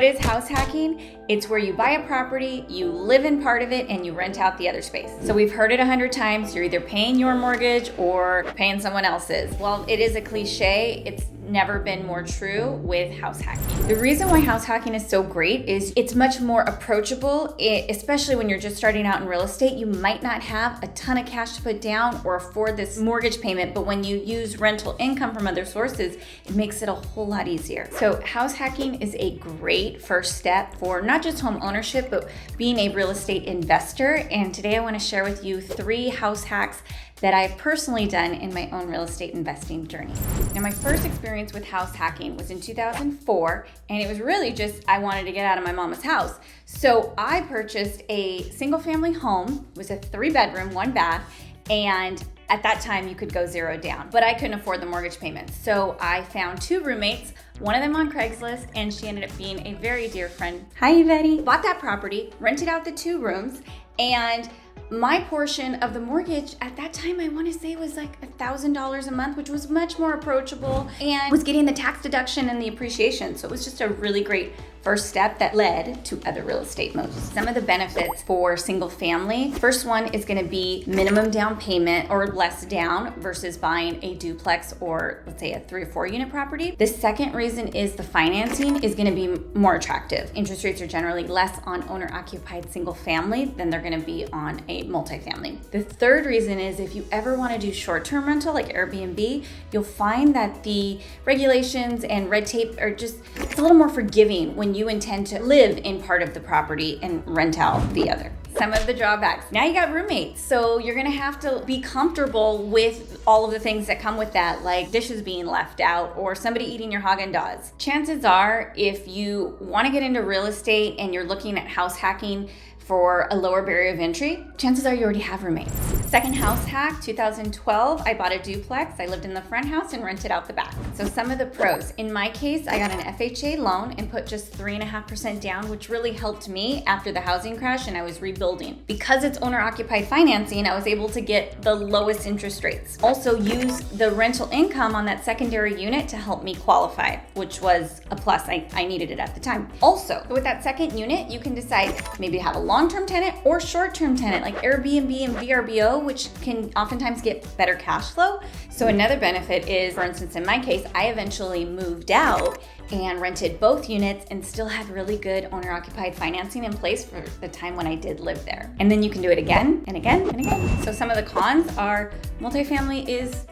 What is house hacking? It's where you buy a property, you live in part of it, and you rent out the other space. So we've heard it 100 times. You're either paying your mortgage or paying someone else's. Well, it is a cliche. It's never been more true with house hacking. The reason why house hacking is so great is it's much more approachable, especially when you're just starting out in real estate. You might not have a ton of cash to put down or afford this mortgage payment, but when you use rental income from other sources, it makes it a whole lot easier. So house hacking is a great first step for not just home ownership, but being a real estate investor. And today I want to share with you 3 house hacks that I've personally done in my own real estate investing journey. Now, my first experience with house hacking was in 2004, and it was really just I wanted to get out of my mama's house. So I purchased a single family home. It was a 3-bedroom, 1 bath, and at that time you could go 0 down, but I couldn't afford the mortgage payments. So I found 2 roommates, one of them on Craigslist, and she ended up being a very dear friend. Hi, Yvette. Bought that property, rented out the 2 rooms, and my portion of the mortgage at that time, I want to say was like $1,000 a month, which was much more approachable and was getting the tax deduction and the appreciation. So it was just a really great first step that led to other real estate moves. Some of the benefits for single family. First one is going to be minimum down payment or less down versus buying a duplex or let's say a 3 or 4 unit property. The second reason is the financing is going to be more attractive. Interest rates are generally less on owner occupied single family than they're going to be on a multifamily. The third reason is if you ever want to do short-term rental like Airbnb, you'll find that the regulations and red tape are just, it's a little more forgiving when you intend to live in part of the property and rent out the other. Some of the drawbacks. Now you got roommates, so you're gonna have to be comfortable with all of the things that come with that, like dishes being left out or somebody eating your Haagen-Dazs. Chances are, if you wanna get into real estate and you're looking at house hacking for a lower barrier of entry, chances are you already have roommates. Second house hack, 2012, I bought a duplex. I lived in the front house and rented out the back. So some of the pros. In my case, I got an FHA loan and put just 3.5% down, which really helped me after the housing crash and I was rebuilding. Because it's owner-occupied financing, I was able to get the lowest interest rates. Also use the rental income on that secondary unit to help me qualify, which was a plus. I needed it at the time. Also, with that second unit, you can decide maybe to have a long-term tenant or short-term tenant like Airbnb and VRBO, which can oftentimes get better cash flow. So another benefit is, for instance, in my case, I eventually moved out and rented both units and still had really good owner-occupied financing in place for the time when I did live there. And then you can do it again and again and again. So some of the cons are multifamily is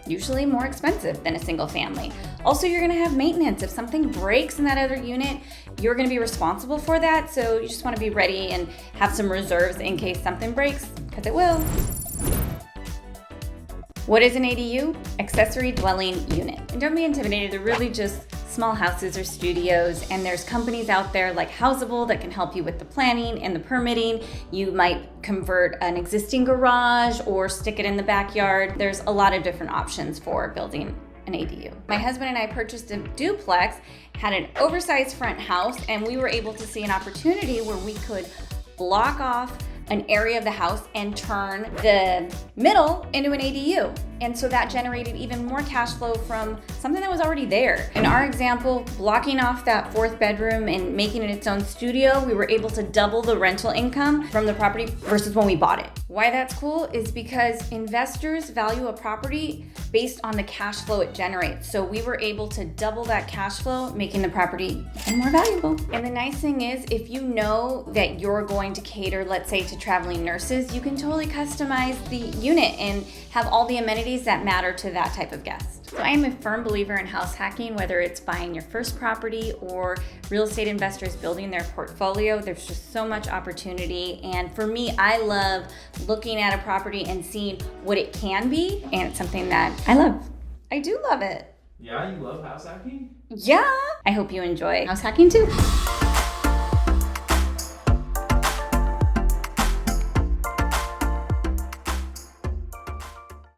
usually more expensive than a single family. Also, you're gonna have maintenance. If something breaks in that other unit, you're gonna be responsible for that. So you just wanna be ready and have some reserves in case something breaks, because it will. What is an ADU? Accessory dwelling unit. And don't be intimidated, they're really just small houses or studios, and there's companies out there like Houseable that can help you with the planning and the permitting. You might convert an existing garage or stick it in the backyard. There's a lot of different options for building an ADU. My husband and I purchased a duplex, had an oversized front house, and we were able to see an opportunity where we could block off an area of the house and turn the middle into an ADU. And so that generated even more cash flow from something that was already there. In our example, blocking off that 4th bedroom and making it its own studio, we were able to double the rental income from the property versus when we bought it. Why that's cool is because investors value a property based on the cash flow it generates. So we were able to double that cash flow, making the property even more valuable. And the nice thing is, if you know that you're going to cater, let's say, to traveling nurses, you can totally customize the unit and have all the amenities that matter to that type of guest. So I am a firm believer in house hacking, whether it's buying your first property or real estate investors building their portfolio. There's just so much opportunity. And for me, I love looking at a property and seeing what it can be. And it's something that I love. I do love it. Yeah, you love house hacking? Yeah. I hope you enjoy house hacking too.